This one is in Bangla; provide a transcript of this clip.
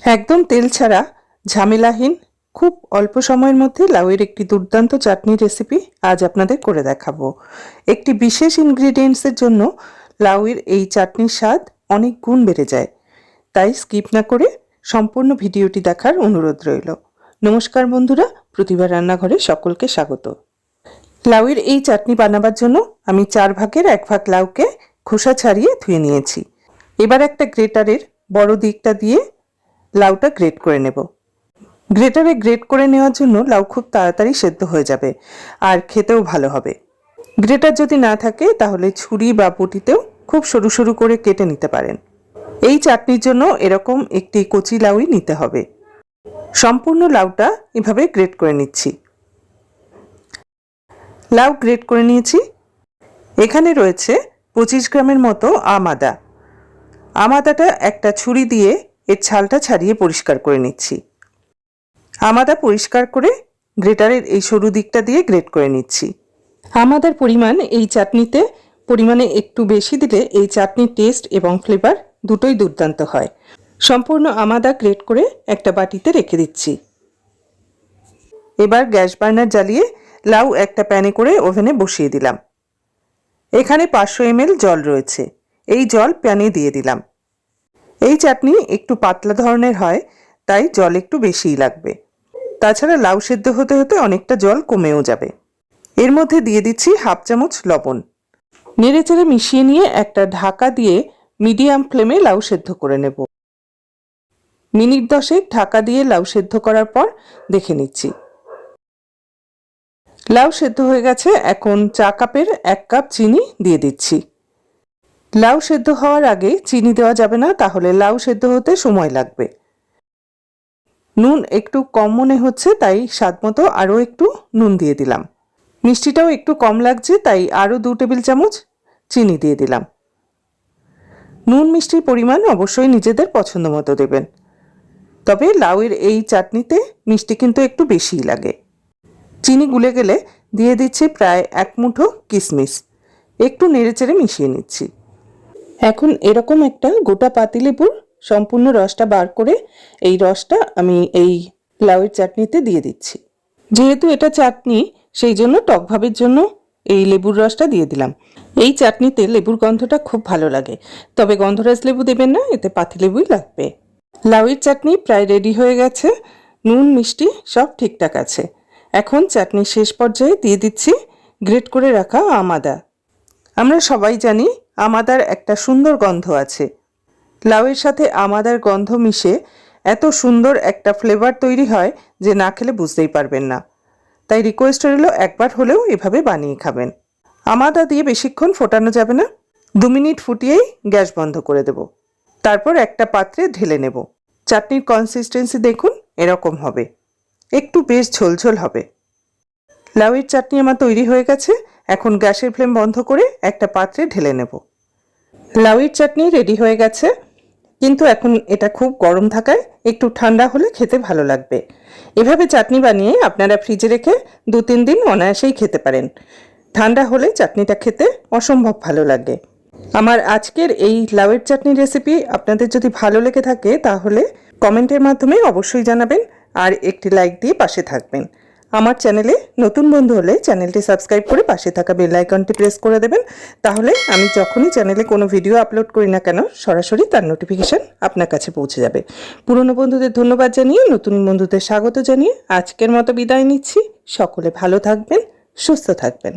একদম তেল ছাড়া ঝামেলাহীন খুব অল্প সময়ের মধ্যে লাউয়ের একটি দুর্দান্ত চাটনি রেসিপি আজ আপনাদের করে দেখাবো। একটি বিশেষ ইনগ্রেডিয়েন্টসের জন্য লাউয়ের এই চাটনির স্বাদ অনেক গুণ বেড়ে যায়। তাই স্কিপ না করে সম্পূর্ণ ভিডিওটি দেখার অনুরোধ রইল। নমস্কার বন্ধুরা, প্রতিভা রান্নাঘরে সকলকে স্বাগত। লাউয়ের এই চাটনি বানাবার জন্য আমি 4 ভাগের 1 ভাগ লাউকে খোসা ছাড়িয়ে ধুয়ে নিয়েছি। এবার একটা গ্রেটারের বড় দিকটা দিয়ে লাউটা গ্রেট করে নেব। গ্রেটারে গ্রেট করে নেওয়ার জন্য লাউ খুব তাড়াতাড়ি সেদ্ধ হয়ে যাবে আর খেতেও ভালো হবে। গ্রেটার যদি না থাকে তাহলে ছুরি বা বটিতেও খুব সরু সরু করে কেটে নিতে পারেন। এই চাটনির জন্য এরকম একটি কচি লাউই নিতে হবে। সম্পূর্ণ লাউটা এভাবে গ্রেট করে নিচ্ছি। লাউ গ্রেট করে নিয়েছি। এখানে রয়েছে 25 গ্রামের মতো আদা। আদাটা একটা ছুরি দিয়ে এর ছালটা ছাড়িয়ে পরিষ্কার করে নিচ্ছি। আদা পরিষ্কার করে গ্রেটারের এই সরু দিকটা দিয়ে গ্রেট করে নিচ্ছি। আদার পরিমাণ এই চাটনিতে পরিমাণে একটু বেশি দিলে এই চাটনির টেস্ট এবং ফ্লেভার দুটোই দুর্দান্ত হয়। সম্পূর্ণ আদা গ্রেট করে একটা বাটিতে রেখে দিচ্ছি। এবার গ্যাস বার্নার জ্বালিয়ে লাউ একটা প্যানে করে ওভেনে বসিয়ে দিলাম। এখানে 500 ml জল রয়েছে। এই জল প্যানে দিয়ে দিলাম। এই চাটনি একটু পাতলা ধরনের হয়, তাই জল একটু বেশিই লাগবে। তাছাড়া লাউ সেদ্ধ হতে হতে অনেকটা জল কমেও যাবে। এর মধ্যে দিয়ে দিচ্ছি 1/2 চামচ লবণ। নেড়েচেড়ে মিশিয়ে নিয়ে একটা ঢাকা দিয়ে মিডিয়াম ফ্লেমে লাউ সেদ্ধ করে নেব। মিনিট 10 ঢাকা দিয়ে লাউ সেদ্ধ করার পর দেখে নিচ্ছি। লাউ সেদ্ধ হয়ে গেছে। এখন চা কাপের 1 কাপ চিনি দিয়ে দিচ্ছি। লাউ সেদ্ধ হওয়ার আগে চিনি দেওয়া যাবে না, তাহলে লাউ সেদ্ধ হতে সময় লাগবে। নুন একটু কম মনে হচ্ছে, তাই স্বাদমতো আরও একটু নুন দিয়ে দিলাম। মিষ্টিটাও একটু কম লাগছে, তাই আরও 2 টেবিল চামচ চিনি দিয়ে দিলাম। নুন মিষ্টির পরিমাণ অবশ্যই নিজেদের পছন্দ মতো দেবেন। তবে লাউয়ের এই চাটনিতে মিষ্টি কিন্তু একটু বেশিই লাগে। চিনি গুলে গেলে দিয়ে দিচ্ছি প্রায় 1 মুঠো কিশমিশ। একটু নেড়েচেড়ে মিশিয়ে নিচ্ছি। এখন এরকম একটা গোটা পাতিলেবুর সম্পূর্ণ রসটা বার করে এই রসটা আমি এই লাউয়ের চাটনিতে দিয়ে দিচ্ছি। যেহেতু এটা চাটনি, সেই জন্য টকভাবের জন্য এই লেবুর রসটা দিয়ে দিলাম। এই চাটনিতে লেবুর গন্ধটা খুব ভালো লাগে, তবে গন্ধরাজ লেবু দেবেন না, এতে পাতিলেবুই লাগবে। লাউয়ের চাটনি প্রায় রেডি হয়ে গেছে। নুন মিষ্টি সব ঠিকঠাক আছে। এখন চাটনির শেষ পর্যায়ে দিয়ে দিচ্ছি গ্রেট করে রাখা আদা। আমরা সবাই জানি আদার একটা সুন্দর গন্ধ আছে। লাউয়ের সাথে আদার গন্ধ মিশে এত সুন্দর একটা ফ্লেভার তৈরি হয় যে না খেলে বুঝতেই পারবেন না। তাই রিকোয়েস্ট রইল একবার হলেও এভাবে বানিয়ে খাবেন। আদা দিয়ে বেশিক্ষণ ফোটানো যাবে না। 2 মিনিট ফুটিয়েই গ্যাস বন্ধ করে দেব। তারপর একটা পাত্রে ঢেলে নেব। চাটনির কনসিস্টেন্সি দেখুন, এরকম হবে। একটু বেশ ঝোলঝোল হবে। লাউয়ের চাটনি আমার তৈরি হয়ে গেছে। এখন গ্যাসের ফ্লেম বন্ধ করে একটা পাত্রে ঢেলে নেব। লাউয়ের চাটনি রেডি হয়ে গেছে, কিন্তু এখন এটা খুব গরম থাকায় একটু ঠান্ডা হলে খেতে ভালো লাগবে। এভাবে চাটনি বানিয়ে আপনারা ফ্রিজে রেখে 2-3 দিন অনায়াসেই খেতে পারেন। ঠান্ডা হলে চাটনিটা খেতে অসম্ভব ভালো লাগে। আমার আজকের এই লাউয়ের চাটনি রেসিপি আপনাদের যদি ভালো লেগে থাকে তাহলে কমেন্টের মাধ্যমে অবশ্যই জানাবেন আর একটি লাইক দিয়ে পাশে থাকবেন। আমার চ্যানেলে নতুন বন্ধু হলে চ্যানেলটি সাবস্ক্রাইব করে পাশে থাকা বেল আইকনটি প্রেস করে দেবেন। তাহলে আমি যখনই চ্যানেলে কোনো ভিডিও আপলোড করি না কেন সরাসরি তার নোটিফিকেশন আপনার কাছে পৌঁছে যাবে। পুরনো বন্ধুদের ধন্যবাদ জানিয়ে নতুন বন্ধুদের স্বাগত জানিয়ে আজকের মতো বিদায় নিচ্ছি। সকলে ভালো থাকবেন, সুস্থ থাকবেন।